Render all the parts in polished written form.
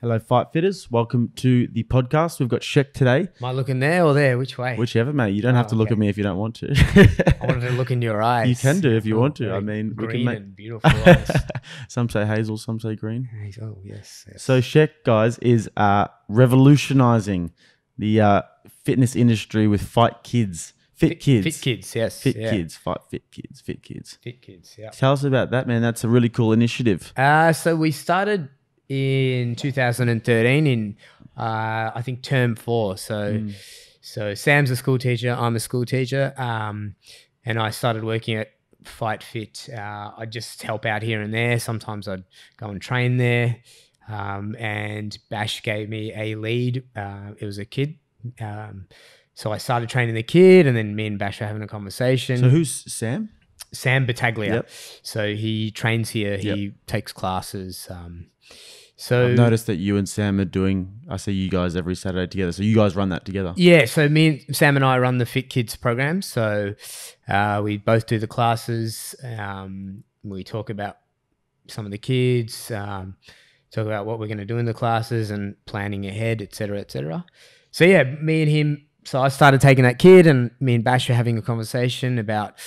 Hello, Fight Fitters. Welcome to the podcast. We've got Shek today. Am I looking there or there? Which way? Whichever, mate. You don't have to look at me if you don't want to. I wanted to look in your eyes. You can do if you want to. I mean, green and beautiful eyes. Some say hazel, some say green. Oh, yes. So Shek, guys, is revolutionizing the fitness industry with FightKids. FitKids. FitKids, yes. FitKids. FightFit Kids. FitKids, yeah. Tell us about that, man. That's a really cool initiative. So we started in 2013 in, I think, term 4. So Sam's a school teacher. I'm a school teacher. And I started working at FightFit. I'd just help out here and there. Sometimes I'd go and train there. And Bash gave me a lead. It was a kid. So I started training the kid, and then me and Bash were having a conversation. So who's Sam? Sam Battaglia. Yep. So he trains here. He takes classes. So I've noticed that you and Sam are doing, I see you guys every Saturday together. So you guys run that together. Yeah. So Sam and I run the FitKids program. So we both do the classes. We talk about some of the kids, talk about what we're going to do in the classes and planning ahead, et cetera, et cetera. So yeah, me and him. So I started taking that kid, and me and Bash were having a conversation about,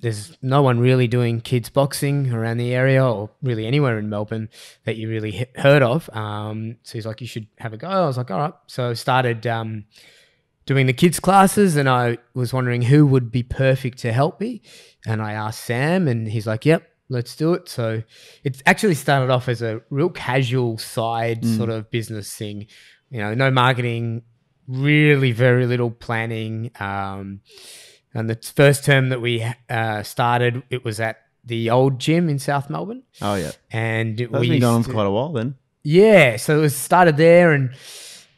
there's no one really doing kids boxing around the area or really anywhere in Melbourne that you really heard of. So he's like, you should have a go. I was like, all right. So I started doing the kids classes, and I was wondering who would be perfect to help me. And I asked Sam, and he's like, yep, let's do it. So it actually started off as a real casual side sort of business thing, no marketing, really very little planning. And the first term that we started, it was at the old gym in South Melbourne. Oh, yeah. And that's been going on for quite a while then. Yeah. So it was started there, and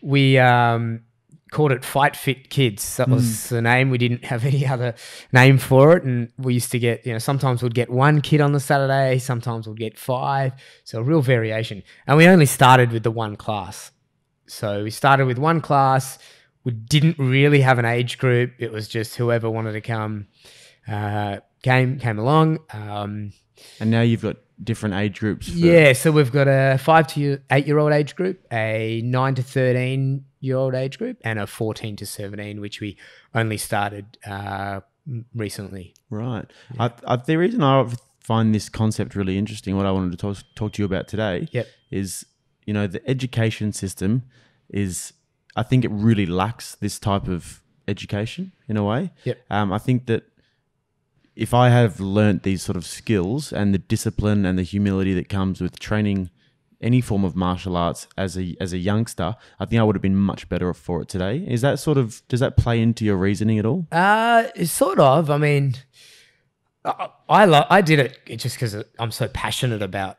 we called it FightFit. That was the name. We didn't have any other name for it. And we used to get, sometimes we'd get 1 kid on the Saturday, sometimes we'd get 5. So a real variation. And we only started with the 1 class. So we started with 1 class. We didn't really have an age group. It was just whoever wanted to come came along. And now you've got different age groups. Yeah, so we've got a 5 to 8-year-old age group, a 9 to 13-year-old age group, and a 14 to 17, which we only started recently. Right. Yeah. The reason I find this concept really interesting, what I wanted to talk to you about today, is the education system is, I think it really lacks this type of education in a way. Yep. I think that if I have learnt these sort of skills and the discipline and the humility that comes with training any form of martial arts as a youngster, I think I would have been much better for it today. Is that does that play into your reasoning at all? Sort of. I mean, I did it just because I'm so passionate about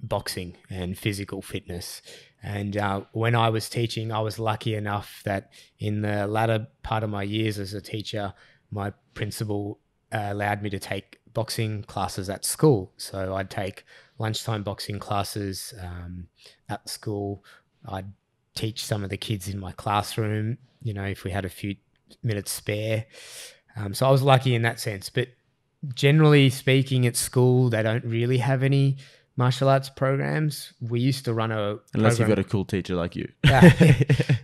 boxing and physical fitness. And when I was teaching, I was lucky enough that in the latter part of my years as a teacher, my principal allowed me to take boxing classes at school. So I'd take lunchtime boxing classes at school. I'd teach some of the kids in my classroom, if we had a few minutes spare. So I was lucky in that sense. But generally speaking, at school, they don't really have any martial arts programs. We used to run unless you've got a cool teacher like you.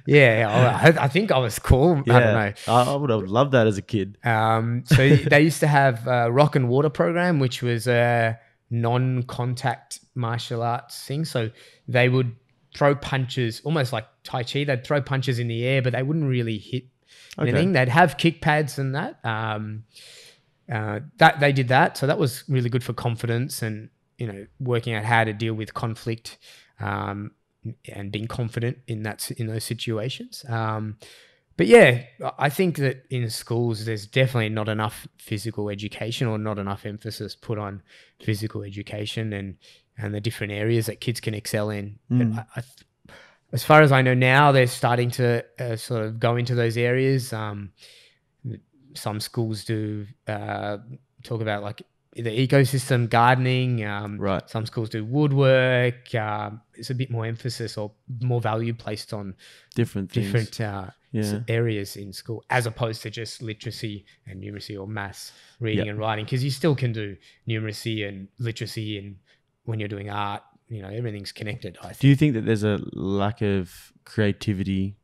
Yeah, I think I was cool. Yeah, I don't know. I would have loved that as a kid. So they used to have a rock and water program, which was a non-contact martial arts thing. So they would throw punches, almost like Tai Chi. They'd throw punches in the air, but they wouldn't really hit anything. They'd have kick pads and that. That they did that. So that was really good for confidence and working out how to deal with conflict and being confident in those situations. But yeah, I think that in schools there's definitely not enough physical education or not enough emphasis put on physical education and the different areas that kids can excel in. As far as I know now, they're starting to sort of go into those areas. Some schools do talk about like the ecosystem gardening. Right. Some schools do woodwork. It's a bit more emphasis or more value placed on different areas in school, as opposed to just literacy and numeracy or maths, reading and writing, because you still can do numeracy and literacy when you're doing art, everything's connected, I think. Do you think that there's a lack of creativity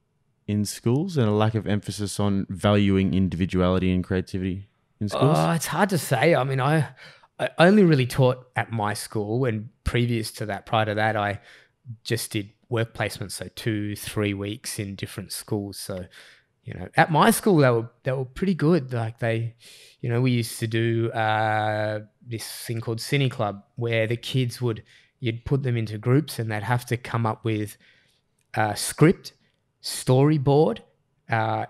in schools and a lack of emphasis on valuing individuality and creativity in schools? It's hard to say. I mean, I only really taught at my school, and prior to that, I just did work placements, so 2-3 weeks in different schools. So, at my school they were pretty good. Like we used to do this thing called Cine Club, where the kids you'd put them into groups and they'd have to come up with a script, storyboard.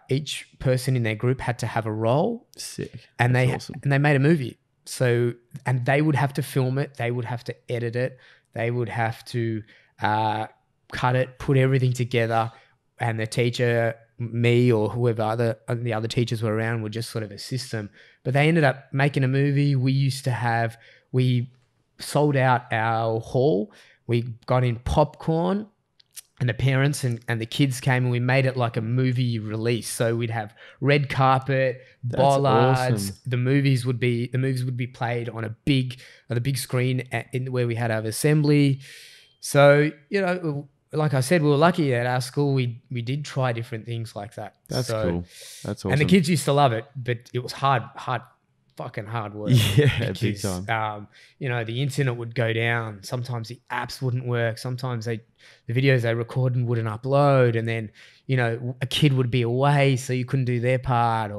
Each person in their group had to have a role. Sick. And Awesome. they made a movie. So, and they would have to film it. They would have to edit it. They would have to cut it, put everything together. And the teacher, me or whoever the other teachers were around, would just sort of assist them. But they ended up making a movie. We sold out our hall. We got in popcorn. And the parents and the kids came, and we made it like a movie release. So we'd have red carpet, bollards. Awesome. The movies would be played on the big screen where we had our assembly. So like I said, we were lucky at our school. We did try different things like that. That's cool. That's awesome. And the kids used to love it, but it was fucking hard work. Yeah, because, big time. The internet would go down. Sometimes the apps wouldn't work. Sometimes the videos they recorded wouldn't upload, and then a kid would be away, so you couldn't do their part,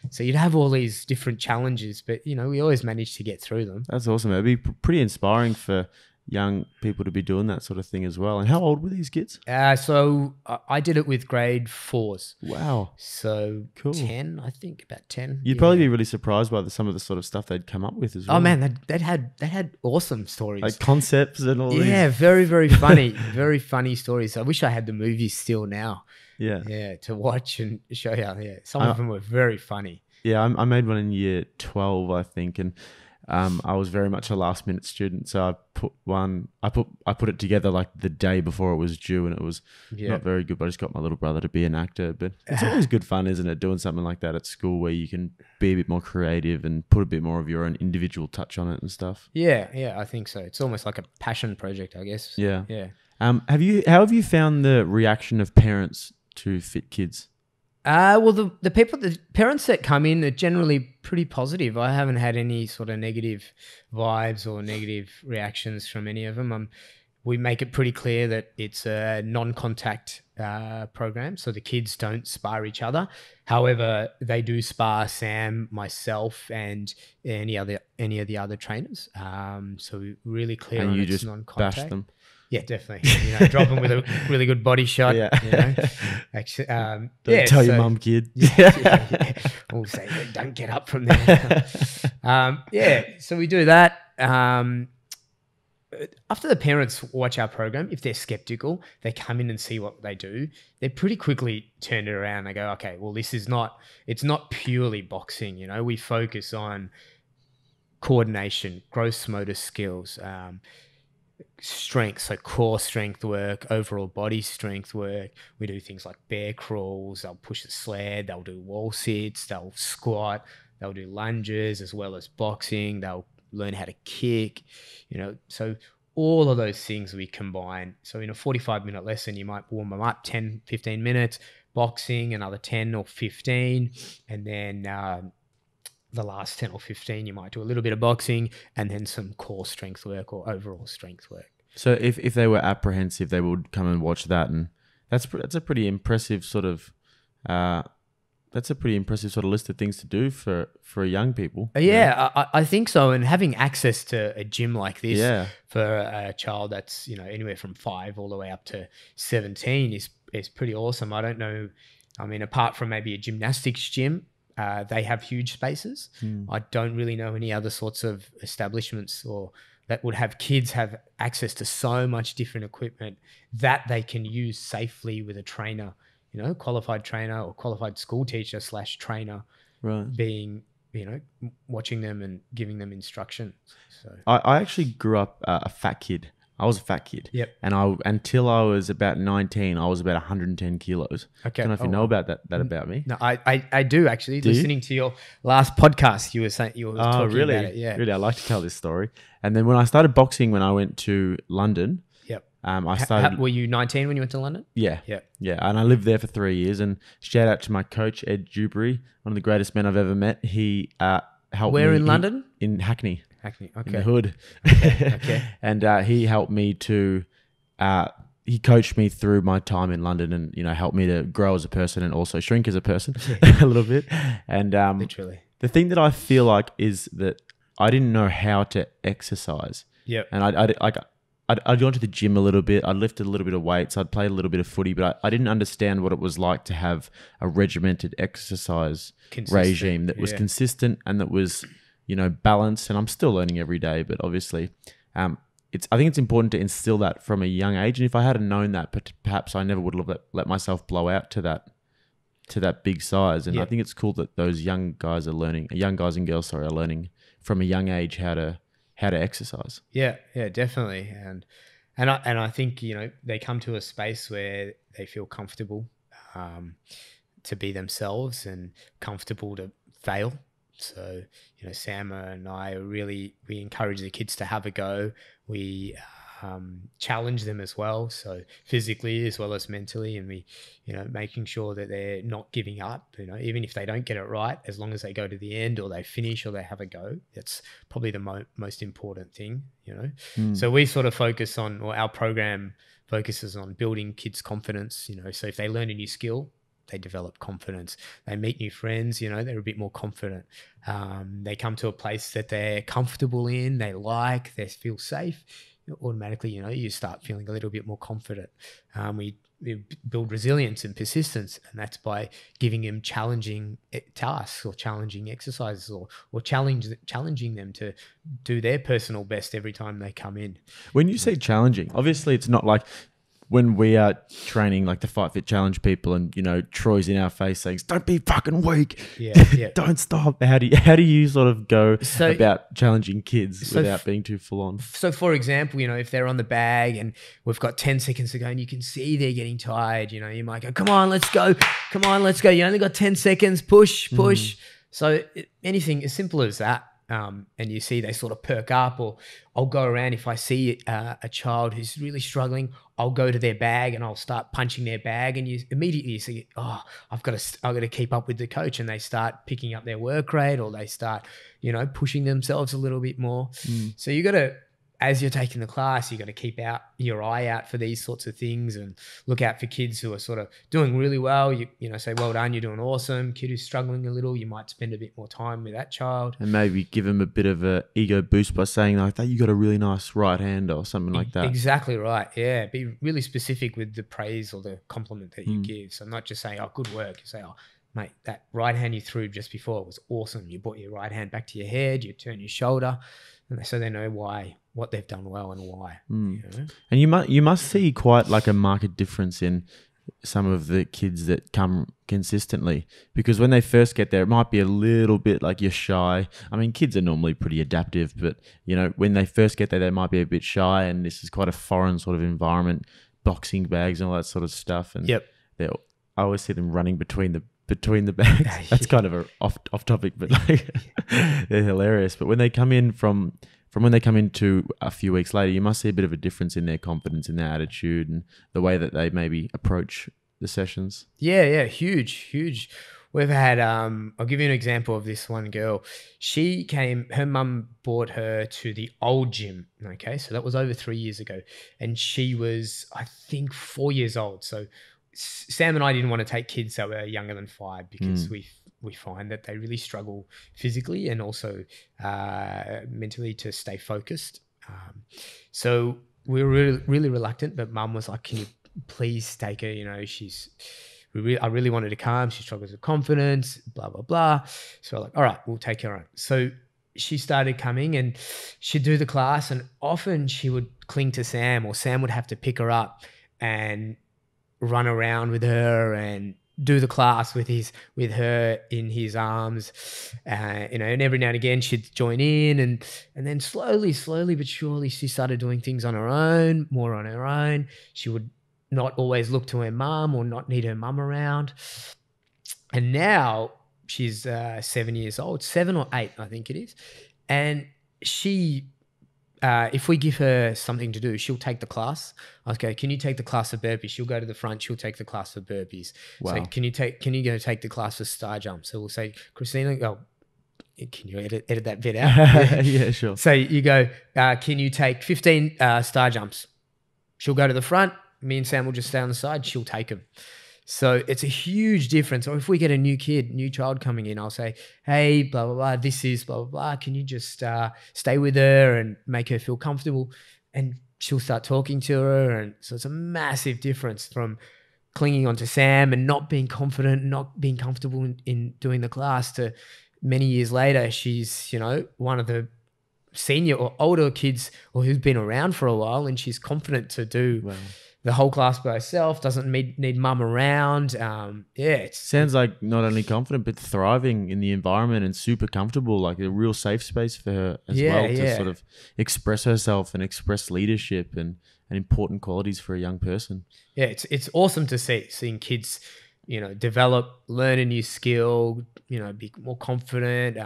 so you'd have all these different challenges. But we always managed to get through them. That's awesome. It'd be pretty inspiring for young people to be doing that sort of thing as well. And how old were these kids? So I did it with grade 4s. Wow. So Cool. 10, I think, about 10. You'd probably be really surprised by some of the sort of stuff they'd come up with as well. Oh man, they had awesome stories, like concepts and all these. Yeah, very, very funny, very funny stories. I wish I had the movies still now. Yeah, to watch and show you. Yeah, some of them were very funny. Yeah, I made one in year 12, I think, and I was very much a last minute student, so I put it together like the day before it was due, and it was not very good. But I just got my little brother to be an actor. But it's always good fun, isn't it, doing something like that at school where you can be a bit more creative and put a bit more of your own individual touch on it and stuff. Yeah, I think so. It's almost like a passion project, I guess. Yeah. How have you found the reaction of parents to FitKids? Well, the parents that come in are generally pretty positive. I haven't had any sort of negative vibes or negative reactions from any of them. We make it pretty clear that it's a non-contact program, so the kids don't spar each other. However, they do spar Sam, myself, and any of the other trainers. So we're really clear on it's non-contact. Bash them. Yeah, definitely. Drop them with a really good body shot. Yeah. Actually, don't tell your mum, kid. Yeah. We'll say, don't get up from there. So we do that. After the parents watch our program, if they're skeptical, they come in and see what they do. They pretty quickly turn it around. They go, okay, well, it's not purely boxing. We focus on coordination, gross motor skills, strength, so core strength work, overall body strength work. We do things like bear crawls. They'll push the sled. They'll do wall sits. They'll squat. They'll do lunges as well as boxing. They'll learn how to kick. So all of those things we combine. So in a 45-minute lesson, you might warm them up 10, 15 minutes, boxing another 10 or 15, and then the last 10 or 15, you might do a little bit of boxing and then some core strength work or overall strength work. So if they were apprehensive, they would come and watch that, and that's a pretty impressive sort of list of things to do for young people. I think so. And having access to a gym like this for a child that's anywhere from 5 all the way up to 17 is pretty awesome. I don't know. I mean, apart from maybe a gymnastics gym. They have huge spaces. I don't really know any other sorts of establishments or that would have kids have access to so much different equipment that they can use safely with a trainer, qualified trainer or qualified school teacher / trainer, right? Being, watching them and giving them instruction. So I actually grew up a fat kid. I was a fat kid. Yep. And until I was about 19, I was about 110 kilos. Okay. I don't know if you know about that about me. No, I do actually. Do you? Listening to your last podcast, you were talking really? about it. Yeah. Really, I like to tell this story. And then when I started boxing, when I went to London, Yep. I started. Were you 19 when you went to London? Yeah. Yep. Yeah. And I lived there for 3 years. And shout out to my coach, Ed Dewberry, one of the greatest men I've ever met. He helped me. Where in London? In Hackney. Hackney. In Okay. the hood. Okay. And he helped me to, he coached me through my time in London and, helped me to grow as a person and also shrink as a person a little bit. And Literally. the thing that I feel like is that I didn't know how to exercise. Yep. And I'd gone to the gym a little bit. I'd lifted a little bit of weights. I'd played a little bit of footy, but I didn't understand what it was like to have a regimented exercise regime that was consistent and that was, balanced. And I'm still learning every day, but obviously, I think it's important to instill that from a young age. And if I hadn't known that, but perhaps I never would have let myself blow out to that big size. And I think it's cool that those young guys and girls are learning from a young age how to exercise. Yeah, definitely. And I think, they come to a space where they feel comfortable to be themselves and comfortable to fail. So, Sam and I we encourage the kids to have a go. We challenge them as well, so physically as well as mentally, and we, making sure that they're not giving up. Even if they don't get it right, as long as they go to the end or they finish or they have a go, that's probably the most important thing. So we sort of focus on, or our program focuses on building kids' confidence. So if they learn a new skill, they develop confidence. They meet new friends, they're a bit more confident. They come to a place that they're comfortable in, they feel safe. Automatically, you start feeling a little bit more confident. We build resilience and persistence, and that's by giving them challenging tasks or challenging exercises or challenging them to do their personal best every time they come in. When you say challenging, obviously it's not like when we are training like the FightFit Challenge people and, Troy's in our face saying, don't be fucking weak. Yeah. Don't stop. How do you sort of go about challenging kids without being too full on? So for example, if they're on the bag and we've got 10 seconds to go and you can see they're getting tired, you might go, come on, let's go. You only got 10 seconds, push. So anything as simple as that. And you see they sort of perk up, or I'll go around if I see a child who's really struggling, I'll go to their bag and I'll start punching their bag, and you immediately see, I've got to keep up with the coach, and they start picking up their work rate, or they start, pushing themselves a little bit more. So you got to, as you're taking the class, you got to keep your eye out for these sorts of things and look out for kids who are sort of doing really well. You say, well done, you're doing awesome. Kid who's struggling a little, you might spend a bit more time with that child. And maybe give them a bit of an ego boost by saying like that, you got a really nice right hand or something like that. Exactly right. Yeah. Be really specific with the praise or the compliment that you give. So not just saying, good work. You say, mate, that right hand you threw just before was awesome. You brought your right hand back to your head, you turn your shoulder, and so they know what they've done well and why. And you must see quite like a marked difference in some of the kids that come consistently, because when they first get there, it might be a little bit like you're shy. I mean, kids are normally pretty adaptive, but when they first get there, they might be a bit shy, and this is quite a foreign sort of environment, boxing bags and all that sort of stuff. And I always see them running between the bags. That's kind of a off topic, but like they're hilarious. But when they come in from when they come into a few weeks later, you must see a bit of a difference in their confidence, in their attitude, and the way that they maybe approach the sessions. Yeah, huge. We've had, I'll give you an example of this one girl. She came, her mum brought her to the old gym. Okay, so that was over 3 years ago, and she was, I think, 4 years old. So Sam and I didn't want to take kids that were younger than 5 because we find that they really struggle physically and also mentally to stay focused. So we were really reluctant, but Mum was like, "Can you please take her? I really wanted to come. She struggles with confidence, blah blah blah." So I'm like, "All right, we'll take her on." So she started coming and she'd do the class, and often she would cling to Sam, or Sam would have to pick her up and run around with her and do the class with her in his arms, and every now and again she'd join in, and then slowly but surely she started doing things on her own, more on her own. She would not always look to her mum or not need her mum around. And now she's 7 years old, 7 or 8, I think it is. And she, if we give her something to do, she'll take the class. I'll go, can you take the class of burpees? She'll go to the front. She'll take the class of burpees. Wow. So can you go take the class of star jump? So we'll say, Christina, can you edit that bit out? Yeah, sure. So you go, can you take 15 star jumps? She'll go to the front. Me and Sam will just stay on the side. She'll take them. So it's a huge difference. Or if we get a new child coming in, I'll say, hey, blah, blah, blah, this is blah, blah, blah. Can you just stay with her and make her feel comfortable? And she'll start talking to her. And so it's a massive difference from clinging onto Sam and not being confident, not being comfortable in doing the class, to many years later, she's, one of the senior or older kids or who's been around for a while, and she's confident to do the whole class by herself, doesn't need mum around. It sounds like not only confident, but thriving in the environment and super comfortable, like a real safe space for her as well to sort of express herself and express leadership and important qualities for a young person. Yeah, it's awesome to seeing kids, develop, learn a new skill, be more confident,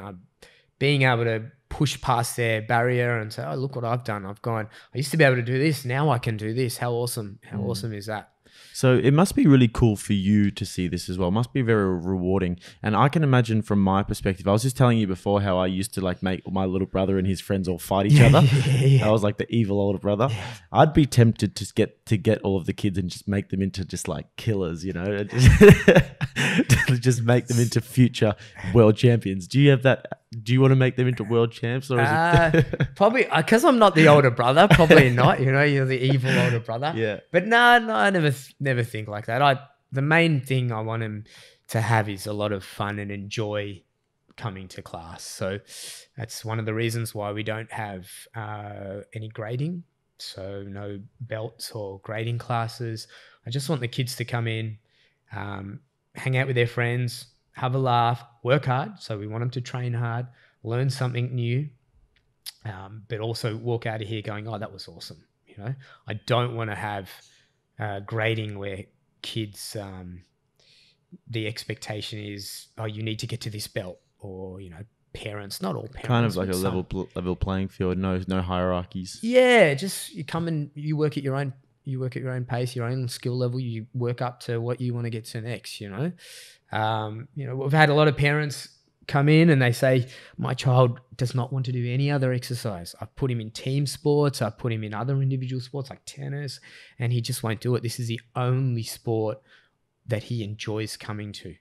being able to push past their barrier and say, oh, look what I've done. I used to be able to do this. Now I can do this. How awesome. How awesome is that? So it must be really cool for you to see this as well. It must be very rewarding. And I can imagine from my perspective, I was just telling you before how I used to like make my little brother and his friends all fight each other. I was like the evil older brother. Yeah. I'd be tempted to get all of the kids and just make them into just like killers, just make them into future world champions. Do you have that? Do you want to make them into world champs, or is it probably because I'm not the older brother? Probably not. You're the evil older brother. Yeah. But no, I never think like that. The main thing I want him to have is a lot of fun and enjoy coming to class. So that's one of the reasons why we don't have any grading. So no belts or grading classes. I just want the kids to come in, hang out with their friends, have a laugh, work hard. So we want them to train hard, learn something new, but also walk out of here going, oh, that was awesome. I don't want to have grading where kids, the expectation is, oh, you need to get to this belt, or, parents, not all parents. Kind of like a level playing field, no hierarchies. Yeah, just you come and you work at your own pace, your own skill level. You work up to what you want to get to next. We've had a lot of parents come in and they say, my child does not want to do any other exercise. I've put him in team sports. I've put him in other individual sports like tennis, and he just won't do it. This is the only sport that he enjoys coming to,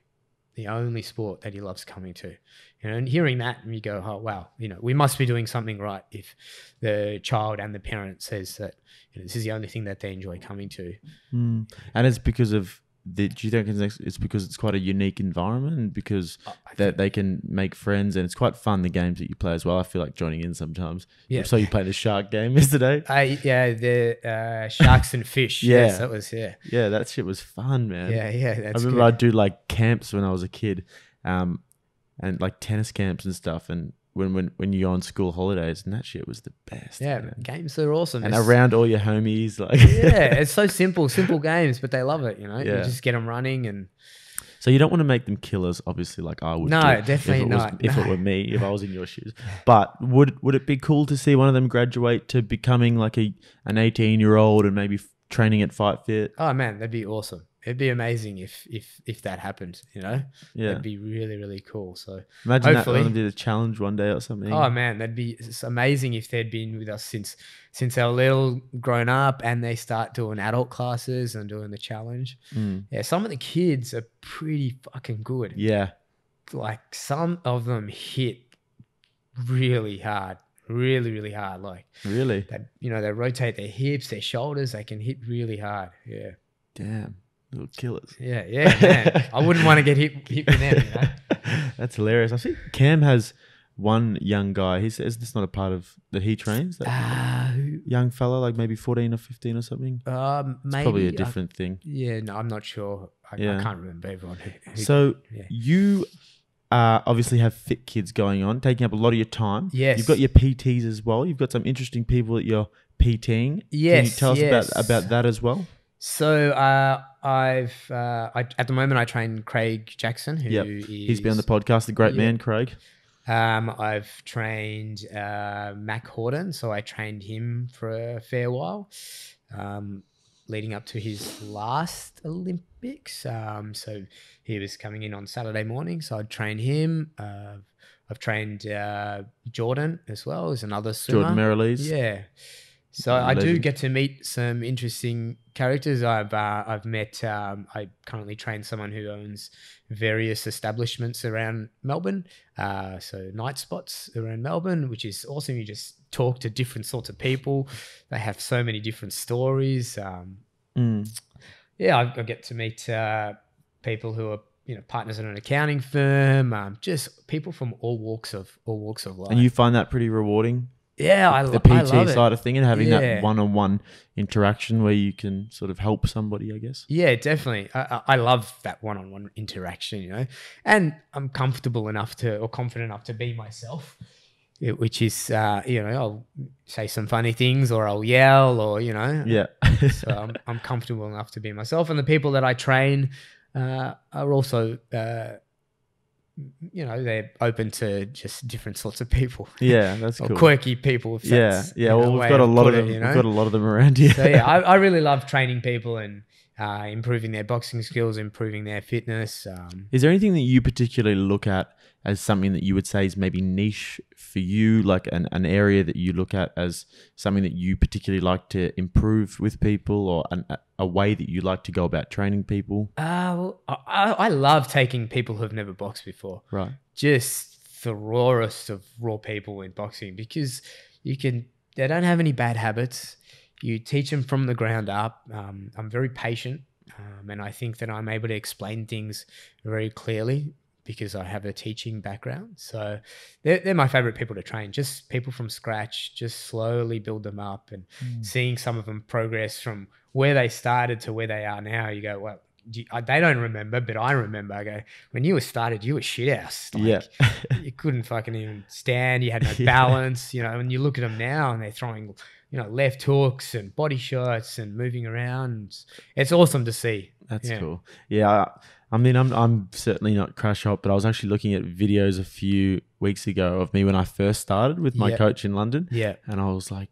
the only sport that he loves coming to. And hearing that, and you go, oh, wow, we must be doing something right if the child and the parent says that this is the only thing that they enjoy coming to. And it's because of do you think it's because it's quite a unique environment, and because that they can make friends, and it's quite fun, the games that you play as well? I feel like joining in sometimes. Yeah. So you played the shark game yesterday. The sharks and fish. Yeah. Yes, that was, yeah. Yeah, that shit was fun, man. Yeah, I remember I'd do like camps when I was a kid, and like tennis camps and stuff, and when you go on school holidays, and that shit was the best. Yeah, man. Games are awesome. And around all your homies. Yeah, it's so simple games, but they love it, You just get them running. And so you don't want to make them killers, obviously, like I would. No, definitely not. If it were me, if I was in your shoes. But would it be cool to see one of them graduate to becoming like an 18-year-old and maybe training at FightFit? Oh man, that'd be awesome. It'd be amazing if that happened, Yeah. That'd be really, really cool. So imagine hopefully, that one did a challenge one day or something. Oh man, it's amazing if they'd been with us since they're little, grown up, and they start doing adult classes and doing the challenge. Yeah, some of the kids are pretty fucking good. Yeah. Like some of them hit really hard. Really, really hard. Like really? They rotate their hips, their shoulders, they can hit really hard. Yeah. Damn. Little killers. Yeah, man. I wouldn't want to get hit with them, That's hilarious. I see Cam has one young guy. He says this not a part of that he trains. That young fella, like maybe 14 or 15 or something. Maybe. It's probably a different thing. Yeah, no, I'm not sure. I Yeah. can't remember everyone. So yeah. you obviously have FitKids going on, taking up a lot of your time. Yes. You've got your PTs as well. You've got some interesting people that you're PTing. Yes. Can you tell us yes. about that as well? So at the moment I train Craig Jackson, who is He's been on the podcast, the great man, Craig. I've trained Mac Horton, so I trained him for a fair while, leading up to his last Olympics. So he was coming in on Saturday morning, so I'd train him. I've trained Jordan as well, as another swimmer. Jordan Merrilees. Yeah. So I do get to meet some interesting characters. I've met. I currently train someone who owns various establishments around Melbourne. So night spots around Melbourne, which is awesome. You just talk to different sorts of people. They have so many different stories. Yeah, I get to meet people who are partners in an accounting firm. Just people from all walks of life. And you find that pretty rewarding? Yeah, the PT I love side of thing and having Yeah. that one-on-one interaction where you can sort of help somebody, I guess. Yeah, definitely. I love that one-on-one interaction, and I'm comfortable enough or confident enough to be myself, which is, I'll say some funny things or I'll yell or, Yeah. So I'm comfortable enough to be myself. And the people that I train are also, they're open to just different sorts of people. Yeah, that's or cool. quirky people. If that's, Well, we've way got a to lot put of it, them. We've got a lot of them around here. So yeah, I really love training people and improving their boxing skills, improving their fitness. Is there anything that you particularly look at as something that you would say is maybe niche for you, like an area that you look at as something that you particularly like to improve with people, or a way that you like to go about training people? I love taking people who've never boxed before. Right. Just the rawest of raw people in boxing, because they don't have any bad habits. You teach them from the ground up. I'm very patient, and I think that I'm able to explain things very clearly because I have a teaching background. So they're my favorite people to train, just people from scratch, just slowly build them up and seeing some of them progress from where they started to where they are now. You go, well, they don't remember, but I remember. I go, when you started, you were shit house. Yeah. You couldn't fucking even stand. You had no balance, and you look at them now and they're throwing, left hooks and body shots and moving around. It's awesome to see. That's cool. Yeah. I mean, I'm certainly not crash hot, but I was actually looking at videos a few weeks ago of me when I first started with my coach in London. Yeah. And I was like,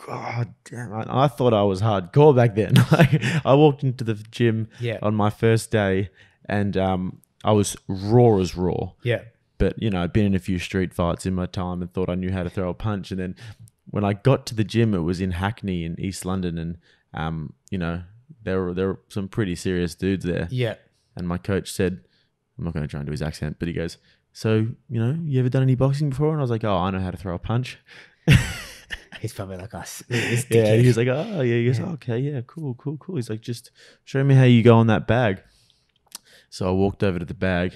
God damn, I thought I was hardcore back then. I walked into the gym on my first day and I was raw as raw. Yeah. But, I'd been in a few street fights in my time and thought I knew how to throw a punch. And then when I got to the gym, it was in Hackney in East London. And, there were some pretty serious dudes there. Yeah. And my coach said, I'm not going to try and do his accent, but he goes, so, you ever done any boxing before? And I was like, oh, I know how to throw a punch. He's probably like us. Yeah, he was like, oh, yeah. He goes, okay, yeah, cool. He's like, just show me how you go on that bag. So I walked over to the bag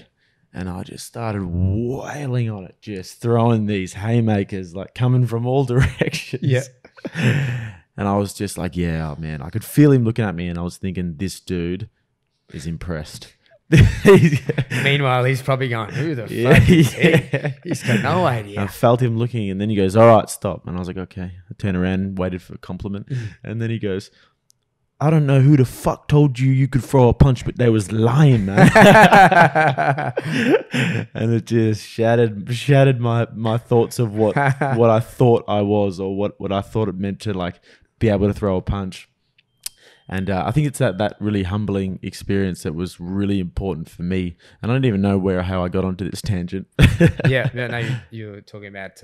and I just started wailing on it, just throwing these haymakers, like coming from all directions. Yeah. And I was just like, yeah, man, I could feel him looking at me and I was thinking, this dude is impressed. Meanwhile, he's probably going, who the fuck is he? He's got no idea. I felt him looking and then he goes, all right, stop. And I was like, okay. I turned around and waited for a compliment. And then he goes, I don't know who the fuck told you could throw a punch, but they was lying, man. And it just shattered my thoughts of what I thought I was, or what I thought it meant to like be able to throw a punch. And I think it's that really humbling experience that was really important for me. And I don't even know how I got onto this tangent. No, you were talking about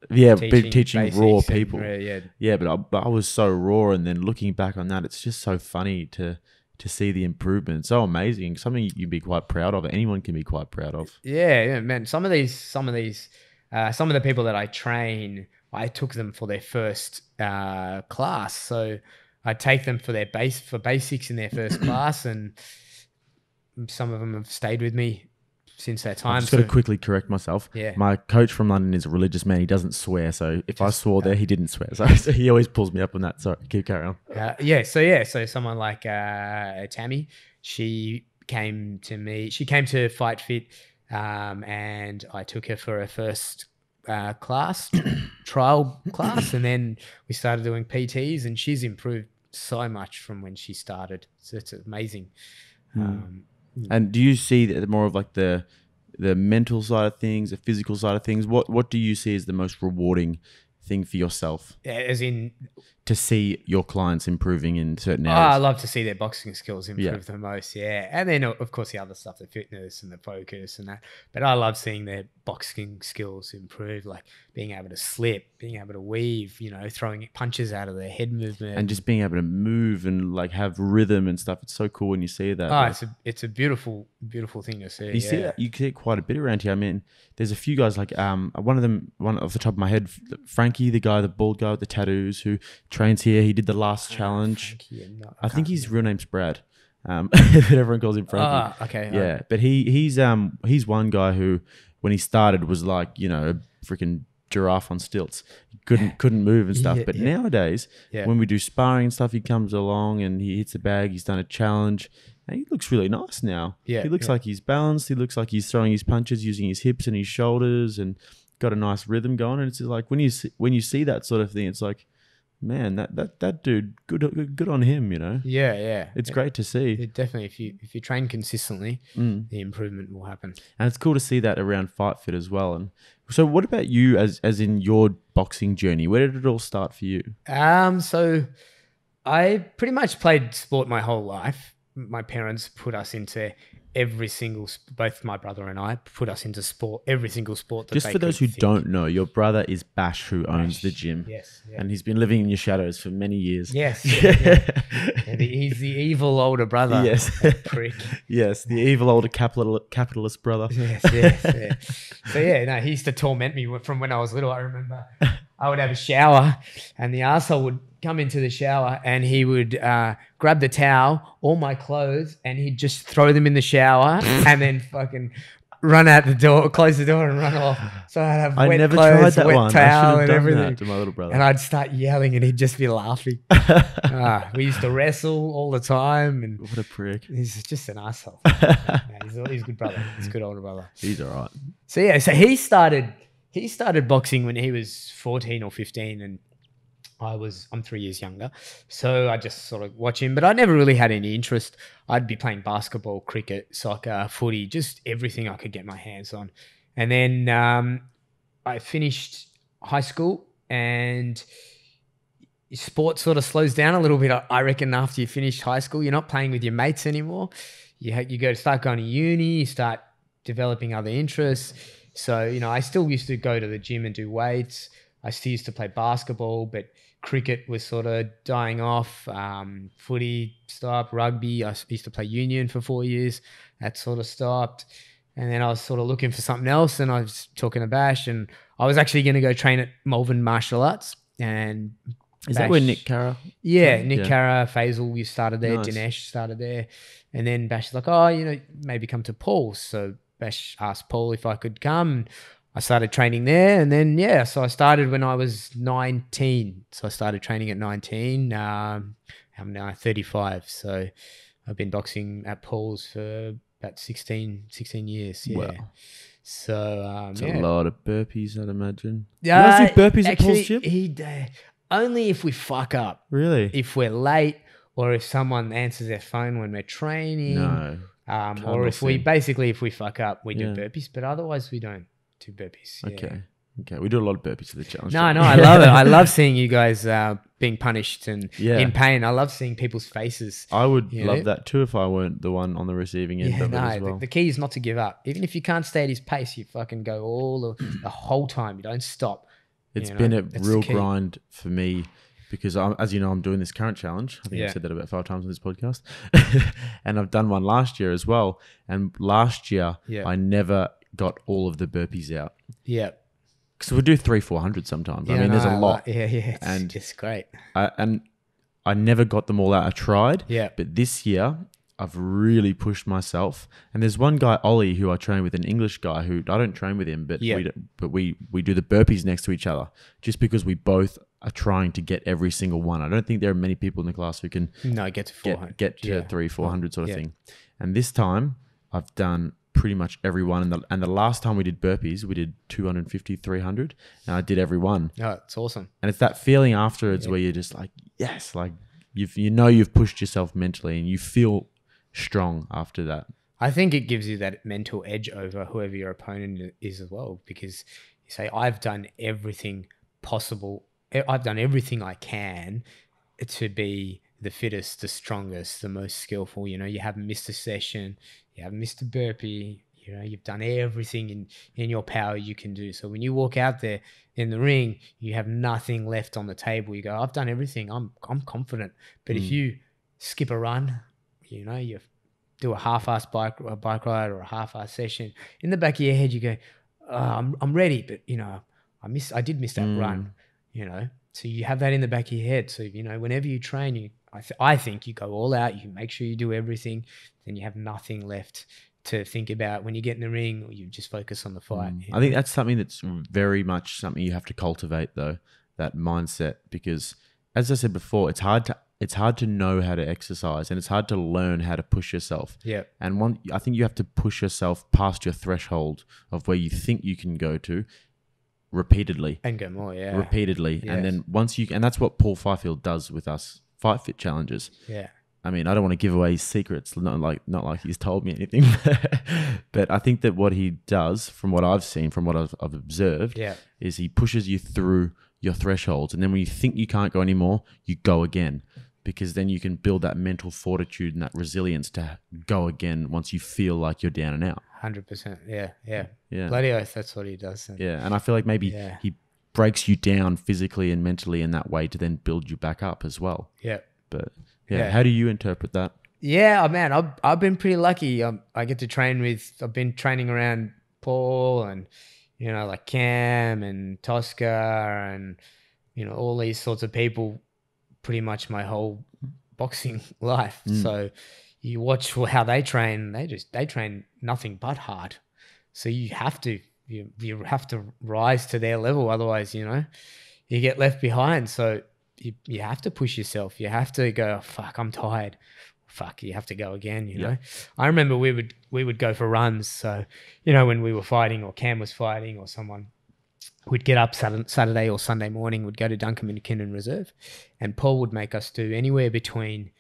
teaching raw people. Yeah. But I was so raw, and then looking back on that, it's just so funny to see the improvement. So amazing, something you can be quite proud of. Anyone can be quite proud of. Yeah, man. Some of the people that I train, I took them for their first class. So I take them for basics in their first class, and some of them have stayed with me since that time. I've just got to quickly correct myself. Yeah. My coach from London is a religious man. He doesn't swear. So if I swore there, he didn't swear. So he always pulls me up on that. Sorry, keep carrying on. So someone like Tammy, she came to me. She came to FightFit, and I took her for her first trial class, and then we started doing PTs, and she's improved so much from when she started. So it's amazing. And do you see that more of like the mental side of things, the physical side of things? What do you see as the most rewarding thing for yourself? As in, to see your clients improving in certain areas. I love to see their boxing skills improve the most, and then of course the other stuff, the fitness and the focus and that. But I love seeing their boxing skills improve, like being able to slip, being able to weave, throwing punches out of their head movement, and just being able to move and like have rhythm and stuff. It's so cool when you see that. It's a beautiful thing to see. You see that? You see quite a bit around here. I mean, there's a few guys like one off the top of my head, Frankie, the bald guy with the tattoos who trains here. He did the last challenge. I think his real name's Brad. But everyone calls him Frankie. Oh, okay. Yeah, but he's one guy who, when he started, was like a freaking giraffe on stilts. He couldn't move and stuff. But nowadays, when we do sparring and stuff, he comes along and he hits a bag. He's done a challenge. And he looks really nice now. Yeah, he looks like he's balanced. He looks like he's throwing his punches using his hips and his shoulders and got a nice rhythm going. And it's like when you see that sort of thing, it's like, man, that dude, good on him, Yeah. It's great to see. Definitely, if you train consistently, the improvement will happen. And it's cool to see that around FightFit as well. And so, what about you, as in your boxing journey? Where did it all start for you? So I pretty much played sport my whole life. My parents put us into both my brother and I put us into sport, every single sport that Just for those who don't know, your brother is Bash, who owns the gym. Yes. And he's been living in your shadows for many years. Yes. And he's the evil older brother. Yes. Prick. Yes, the evil older capitalist brother. Yes. So he used to torment me from when I was little. I remember I would have a shower and the arsehole would come into the shower and he would grab the towel, all my clothes, and he'd just throw them in the shower and then fucking run out the door, close the door and run off. So I'd have wet clothes, wet towel and everything. That to my little brother. And I'd start yelling and he'd just be laughing. We used to wrestle all the time. And what a prick. He's just an asshole. He's a good brother. He's a good older brother. He's all right. So he started boxing when he was 14 or 15 and I'm 3 years younger. So I just sort of watch him, but I never really had any interest. I'd be playing basketball, cricket, soccer, footy, just everything I could get my hands on. And then I finished high school and sport sort of slows down a little bit. I reckon after you finish high school, you're not playing with your mates anymore. You start going to uni, you start developing other interests. So, I still used to go to the gym and do weights. I still used to play basketball, but cricket was sort of dying off. Footy stopped. Rugby, I used to play union for 4 years. That sort of stopped. And then I was sort of looking for something else, and I was talking to Bash, and I was actually going to go train at Malvern Martial Arts. And Is that where Nick Carra? Yeah, Nick Carra, Faisal, you started there. Nice. Dinesh started there. And then Bash was like, maybe come to Paul's. So Bash asked Paul if I could come. I started training there, and then, so I started when I was 19. So I started training at 19. I'm now 35. So I've been boxing at Paul's for about 16 years. Yeah. Wow. So, it's a lot of burpees, I'd imagine. Yeah. You guys do burpees at Paul's gym? Only if we fuck up. Really? If we're late or if someone answers their phone when we're training. No. Or if we fuck up, we do burpees, but otherwise we don't. 2 burpees. Okay. We do a lot of burpees for the challenge. No, I love it. I love seeing you guys being punished and in pain. I love seeing people's faces. I would love that too if I weren't the one on the receiving end of it as well. The key is not to give up. Even if you can't stay at his pace, you fucking go the whole time. You don't stop. It's been a real grind for me because, as you know, I'm doing this current challenge. I think I've said that about 5 times on this podcast. And I've done one last year as well. And last year, I never got all of the burpees out. Yeah. Because we do 300-400 sometimes. There's a lot. It's great. And I never got them all out. I tried. Yeah. But this year, I've really pushed myself. And there's one guy, Ollie, who I train with, an English guy who I don't train with him, but we do the burpees next to each other just because we both are trying to get every single one. I don't think there are many people in the class who can get to 400. Get to 300-400 sort of thing. And this time I've done pretty much every one. And the last time we did burpees, we did 250, 300, and I did every one. Oh, it's awesome. And it's that feeling afterwards where you're just like, yes, like you've pushed yourself mentally and you feel strong after that. I think it gives you that mental edge over whoever your opponent is as well, because you say, I've done everything possible. I've done everything I can to be the fittest, the strongest, the most skillful. You haven't missed a session, you haven't missed a burpee, you've done everything in your power you can do. So when you walk out there in the ring, you have nothing left on the table. You go, I've done everything. I'm confident. But if you skip a run, you do a half-assed bike ride or a half-assed session, in the back of your head you go, I'm ready, but I did miss that run. So you have that in the back of your head. So whenever you train, I think you go all out. You make sure you do everything, then you have nothing left to think about when you get in the ring, or you just focus on the fight. I think that's something that's very much something you have to cultivate, though, that mindset, because as I said before, it's hard to know how to exercise, and it's hard to learn how to push yourself. Yeah. And I think you have to push yourself past your threshold of where you think you can go to repeatedly. And go more, yeah. Repeatedly. Yes. And then and that's what Paul Fifield does with us FightFit challenges. Yeah. I mean, I don't want to give away his secrets, not like he's told me anything, but I think that what he does, from what I've seen, from what I've observed, is he pushes you through your thresholds, and then when you think you can't go anymore, you go again, because then you can build that mental fortitude and that resilience to go again once you feel like you're down and out. 100%. Yeah. Bloody oath, that's what he does. And I feel like maybe he breaks you down physically and mentally in that way to then build you back up as well. Yeah. But how do you interpret that? Yeah, man, I've been pretty lucky. I get to train with, I've been training around Paul and, like Cam and Tosca and, all these sorts of people pretty much my whole boxing life. So you watch how they train, they train nothing but hard. So you have to rise to their level. Otherwise, you get left behind. So you have to push yourself. You have to go, oh, fuck, I'm tired. Fuck, you have to go again, you know. I remember we would go for runs. So, when we were fighting or Cam was fighting or someone, we'd get up Saturday or Sunday morning, we'd go to Duncan McKinnon Reserve, and Paul would make us do anywhere between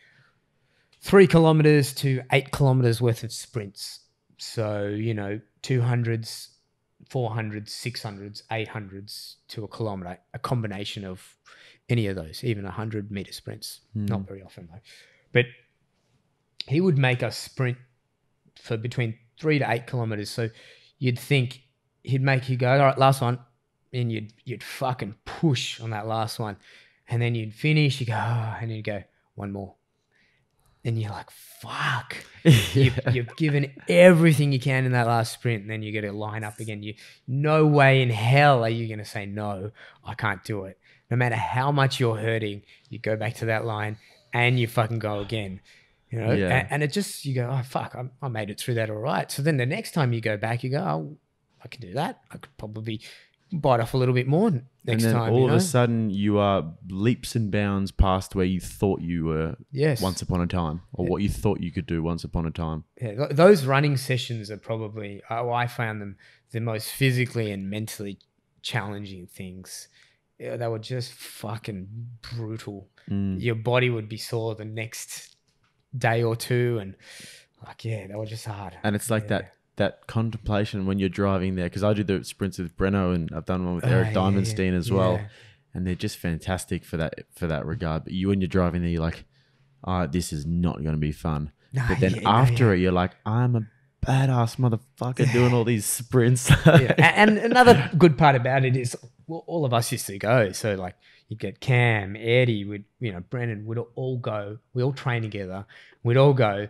3 kilometers to 8 kilometers worth of sprints. So, 200s, 400s, 600s, 800s to a kilometer, a combination of any of those, even 100-meter sprints. Not very often though. But he would make us sprint for between 3 to 8 kilometers. So you'd think he'd make you go, all right, last one. And you'd fucking push on that last one. And then you'd finish, you go, oh, and you'd go, one more. And you're like, fuck. You've given everything you can in that last sprint, and then you got to line up again. No way in hell are you going to say, no, I can't do it. No matter how much you're hurting, you go back to that line and you fucking go again. And it just, you go, oh, fuck, I made it through that all right. So then the next time you go back, you go, oh, I can do that. I could probably bite off a little bit more next time. And then all of a sudden you are leaps and bounds past where you thought you were once upon a time, or what you thought you could do once upon a time. Yeah, those running sessions are probably, I found them the most physically and mentally challenging things. Yeah, they were just fucking brutal. Your body would be sore the next day or two, and they were just hard. And it's like that contemplation when you're driving there, because I do the sprints with Breno, and I've done one with Eric Diamondstein as well, and they're just fantastic for that regard. But when you're driving there, you're like, this is not going to be fun. But then after it, you're like, I'm a badass motherfucker doing all these sprints. And another good part about it is, well, all of us used to go. So like you get Cam, Eddie, Brennan, we'd all go. We all train together. We'd all go.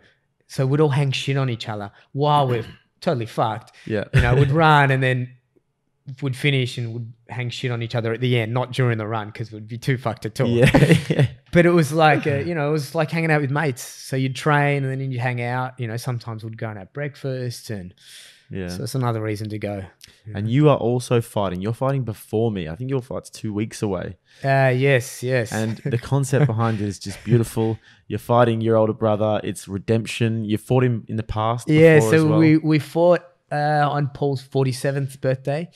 So we'd all hang shit on each other while we're totally fucked. Yeah. We'd run and then would finish and would hang shit on each other at the end, not during the run because we'd be too fucked to talk. Yeah. But it was like, it was like hanging out with mates. So you'd train and then you'd hang out. Sometimes we'd go and have breakfast and Yeah. So it's another reason to go. And you are also fighting. You're fighting before me. I think your fight's 2 weeks away. Yes. And the concept behind it is just beautiful. You're fighting your older brother. It's redemption. You fought him in the past. Yeah, before so as well. we fought on Paul's 47th birthday.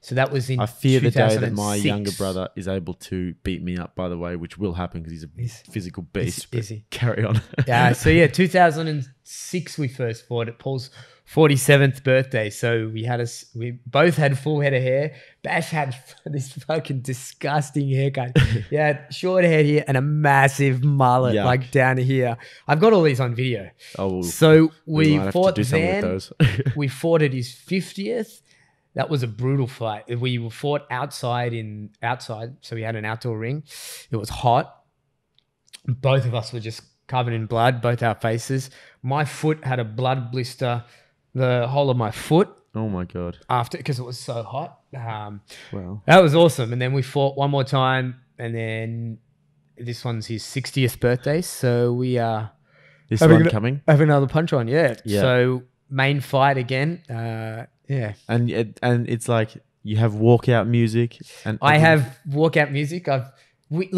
So that was in I fear the day that my 2006. younger brother is able to beat me up, by the way, which will happen because he's a physical beast. Is he? Carry on. Yeah, so 2006 we first fought at Paul's 47th birthday. So we both had full head of hair. Bash had this fucking disgusting haircut. Yeah, short hair here and a massive mullet Yuck. like down here. I've got all these on video. Oh, So we might have to fought do something with then. those. We fought at his 50th. That was a brutal fight. We fought outside, so we had an outdoor ring. It was hot. Both of us were just covered in blood, both our faces. My foot had a blood blister, the whole of my foot Oh my God. after, because it was so hot. Wow. That was awesome. And then we fought one more time, and then this one's his 60th birthday. So we are This having one coming. have another punch on. Yeah. Yeah. So main fight again. Yeah. And it's like you have walkout music. And I have walkout music. We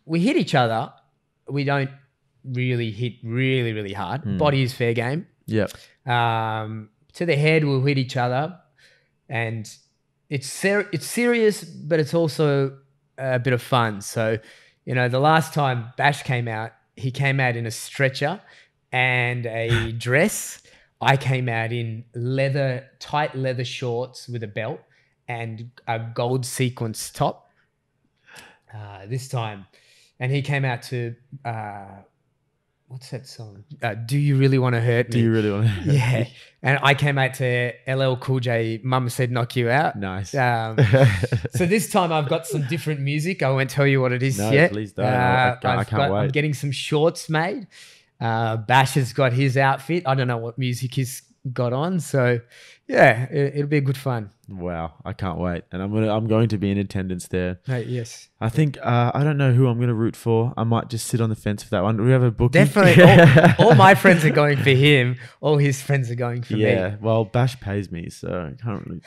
hit each other. We don't really hit really hard. Body is fair game. Yeah. To the head, we'll hit each other, and it's serious, but it's also a bit of fun. So, the last time Bash came out, he came out in a stretcher and a dress. I came out in tight leather shorts with a belt and a gold sequence top this time. And he came out to, what's that song? Do You Really Want to Hurt Me? Do you really want to? Yeah. And I came out to LL Cool J, Mama Said Knock You Out. Nice. So this time I've got some different music. I won't tell you what it is No, yet. please don't. I can't wait. I'm getting some shorts made. Bash has got his outfit. I don't know what music he's got on. So yeah, it'll be good fun. Wow, I can't wait, and I'm going to be in attendance there. Yes, I think I don't know who I'm going to root for. I might just sit on the fence for that one. Do we have a booking? definitely. all my friends are going for him. All his friends are going for me. Yeah, well, Bash pays me, so I can't really.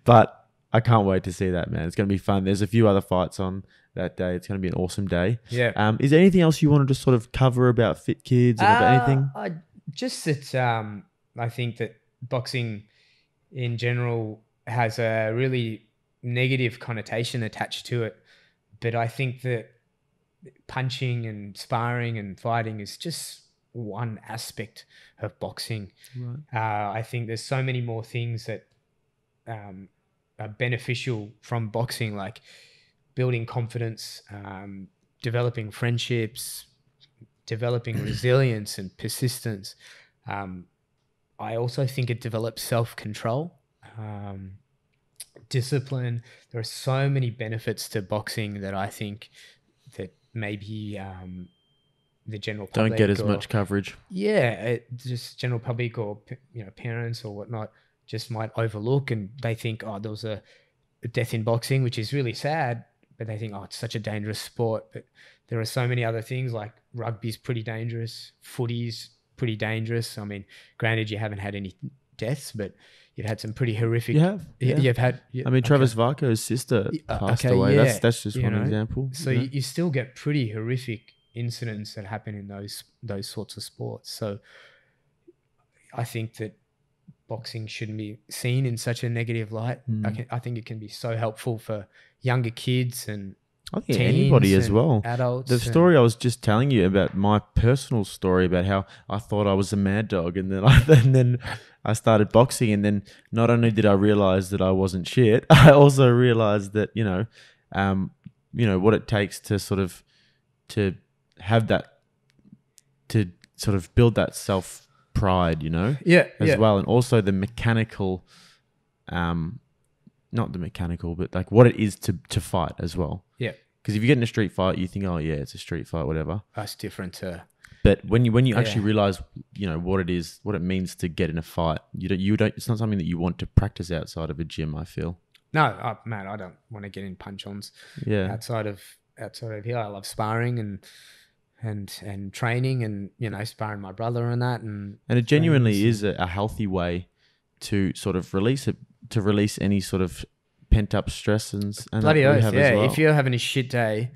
But I can't wait to see that, man. It's going to be fun. There's a few other fights on that day. It's going to be an awesome day. Yeah. Is there anything else you wanted to sort of cover about FitKids and about anything? Just that I think that boxing in general has a really negative connotation attached to it. But I think that punching and sparring and fighting is just one aspect of boxing. Right. I think there's so many more things that are beneficial from boxing, like building confidence, developing friendships, developing resilience and persistence. I also think it develops self-control, discipline. There are so many benefits to boxing that I think that maybe the general public don't get as much coverage. Yeah, just general public or parents or whatnot just might overlook, and they think, oh, there was a death in boxing, which is really sad. But they think, oh, it's such a dangerous sport. But there are so many other things, like rugby's pretty dangerous, footy's pretty dangerous. I mean, granted, you haven't had any deaths, but you've had some pretty horrific. You have. Yeah. You've had. I mean, Travis Varco's sister passed away. Yeah, that's just one example. So you still get pretty horrific incidents that happen in those sorts of sports. So I think that boxing shouldn't be seen in such a negative light. I think it can be so helpful for younger kids and I think anybody as well. Adults. The story I was just telling you about, my personal story about how I thought I was a mad dog, and then I started boxing, and then not only did I realize that I wasn't shit, I also realized that what it takes to sort of to have that, to sort of build that self pride, as well, and also the mechanical, not the mechanical, but like what it is to fight as well. Yeah. Because if you get in a street fight, you think, oh yeah, it's a street fight, whatever. That's different. But when you actually realize, what it is, what it means to get in a fight, you don't. It's not something that you want to practice outside of a gym, I feel. No, man, I don't want to get in punch-ons. Yeah. Outside of here, I love sparring, and and training and, you know, sparring my brother and that. And it genuinely is a healthy way to sort of release any sort of pent up stress and bloody that we oath, have yeah. as well. If you're having a shit day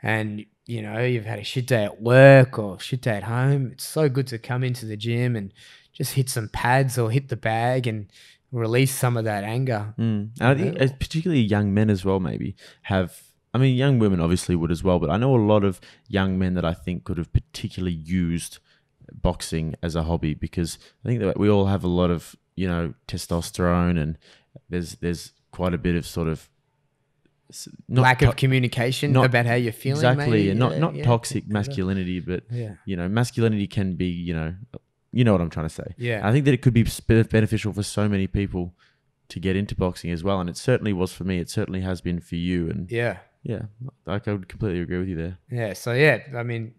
and, you know, you've had a shit day at work or shit day at home, it's so good to come into the gym and just hit some pads or hit the bag and release some of that anger. And I think particularly young men as well maybe young women obviously would as well, but I know a lot of young men that I think could have particularly used boxing as a hobby, because I think that we all have a lot of, you know, testosterone, and there's quite a bit of sort of lack of communication about how you're feeling. Exactly, maybe. and not toxic masculinity, but you know, masculinity can be, you know what I'm trying to say. Yeah, and I think that it could be beneficial for so many people to get into boxing as well, and it certainly was for me. It certainly has been for you, and yeah, I would completely agree with you there. Yeah, so I mean,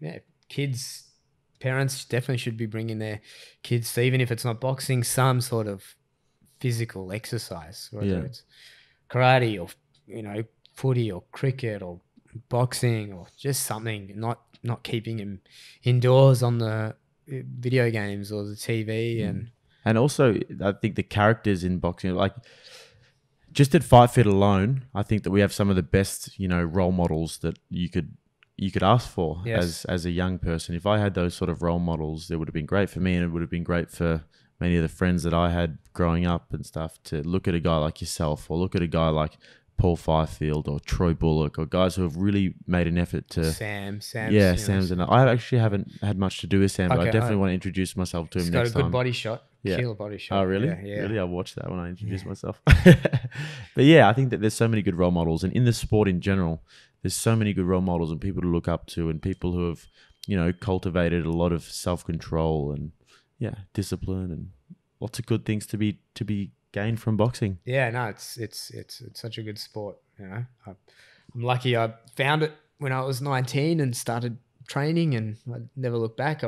parents definitely should be bringing their kids to, even if it's not boxing, some sort of physical exercise, whether it's karate or, you know, footy or cricket or boxing or just something, not keeping him indoors on the video games or the TV. And also I think the characters in boxing, like just at FightFit alone, I think that we have some of the best, you know, role models that you could ask for as a young person. If I had those sort of role models, it would have been great for me, and it would have been great for many of the friends that I had growing up and stuff, to look at a guy like yourself, or look at a guy like Paul Fifield or Troy Bullock, or guys who have really made an effort to... Sam's and I actually haven't had much to do with Sam, but I definitely want to introduce myself to him next time. He's got a good body shot. Killer body shot. Oh, really? Yeah. Really? I'll watch that when I introduce myself. But yeah, I think that there's so many good role models, and in the sport in general, there's so many good role models and people to look up to, and people who have, you know, cultivated a lot of self-control and discipline, and lots of good things to be gained from boxing. Yeah, no, it's such a good sport. You know, I'm lucky I found it when I was 19 and started training, and I never looked back.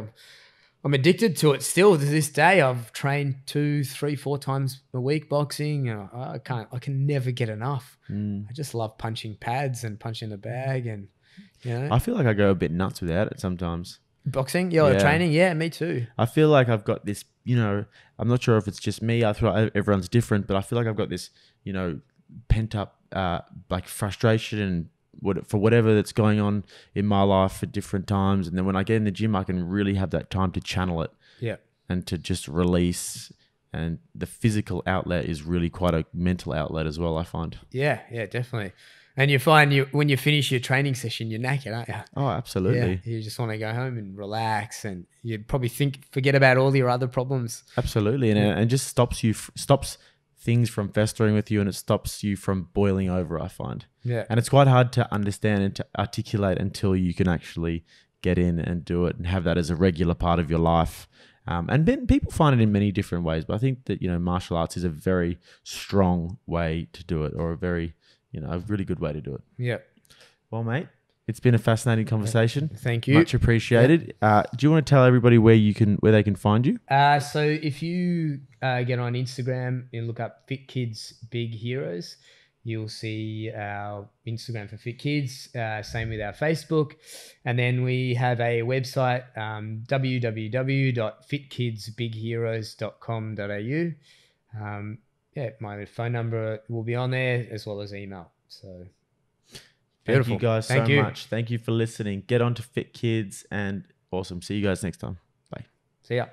I'm addicted to it still to this day. I've trained 2, 3, 4 times a week boxing. I can never get enough. I just love punching pads and punching the bag, and you know, I feel like I go a bit nuts without it sometimes. Boxing, training, me too. I feel like I've got this, you know, I'm not sure if it's just me. I thought everyone's different, but I feel like I've got this, you know, pent up like frustration and for whatever that's going on in my life at different times. And then when I get in the gym, I can really have that time to channel it. Yeah. And to just release. And the physical outlet is really quite a mental outlet as well, I find. Yeah, definitely. And you find when you finish your training session, you're knackered, aren't you? Oh, absolutely. Yeah, you just want to go home and relax, and you probably forget about all your other problems. Absolutely. And just stops things from festering with you, and it stops you from boiling over, I find. Yeah. And it's quite hard to understand and to articulate until you can actually get in and do it and have that as a regular part of your life. And people find it in many different ways, but I think that, you know, martial arts is a very strong way to do it, or a very, you know, a really good way to do it. Yeah. Well, mate, it's been a fascinating conversation. Thank you. Much appreciated. Do you want to tell everybody where they can find you? So if you get on Instagram and look up FitKids Big Heroes, you'll see our Instagram for FitKids. Same with our Facebook. And then we have a website, www.fitkidsbigheroes.com.au. My phone number will be on there, as well as email. So beautiful. Thank you guys so much. Thank you for listening. Get on to FitKids, and awesome. See you guys next time. Bye. See ya.